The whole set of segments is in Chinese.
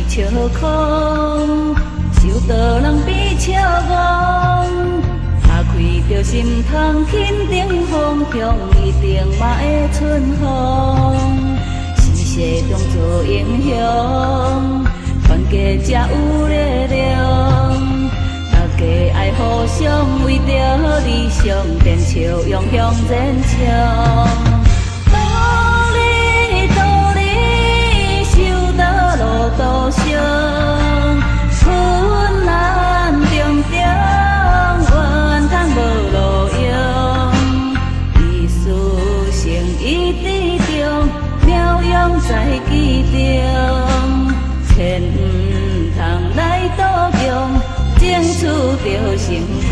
笑空，受到人比笑憨。打开着心窗，肯定方向，一定嘛会春风。时势中做英雄，团结才有力量。大家爱互相，为着理想，电笑勇向前冲。 路上困难重重，怨叹无路用。艺术成意志中，妙用在其中。千毋通来度强，争取着成功。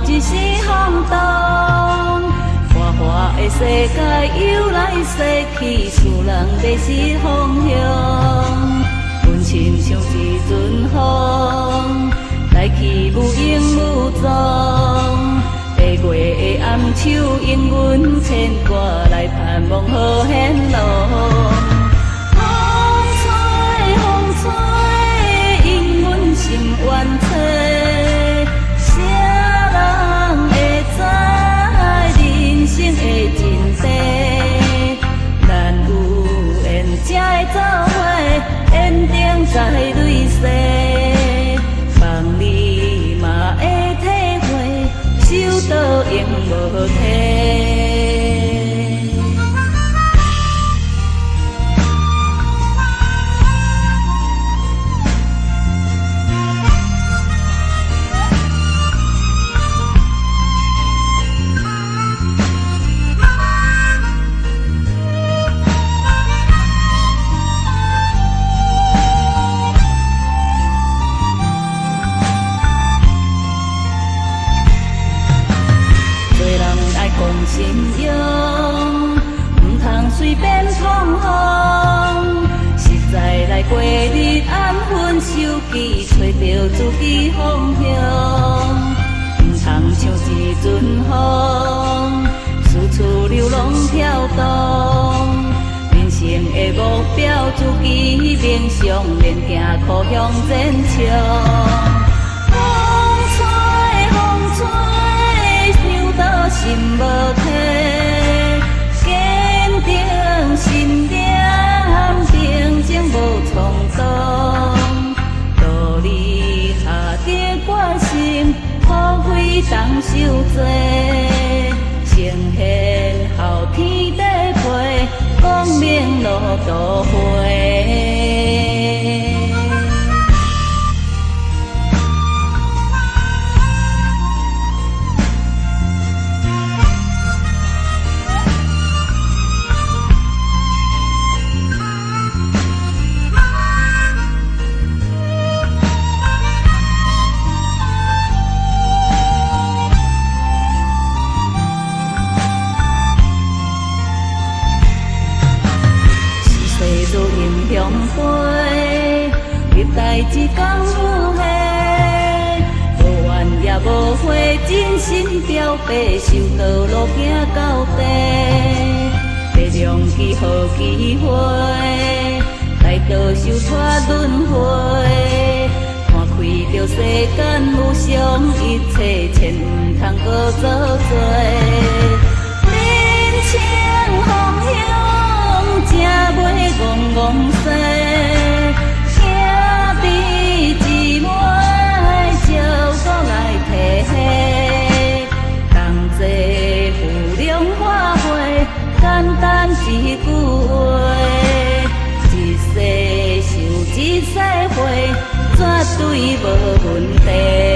一时轰动，花花的世界游来世去，使人迷失方向。温馨像一阵风，来去无影无踪。八月的暗秋，因阮牵挂来盼望好显露。风吹，因阮心愿切。 人生的真谛，咱有缘才会做伙，缘定在累世。望你嘛会体会，修道用无体。 信仰，唔通随便碰风。实在来过日安分守己，找着自己方向。唔通像一阵风，四处流浪飘动。人生的目标，自己冥想，免惊苦向前冲。 心无体，坚定信念，平静无冲动。道理下定决心，可非当受罪。呈现后天地陪，光明路途回。 相陪，入代志讲有限，无怨也无悔，真心表白，修道路行到底，月亮记好机会，来到受拖轮回，看开着世间无常，一切千毋通搁做作。人情风涌，正袂戆戆世。 简单一句话，一世受一世会，绝对无问题。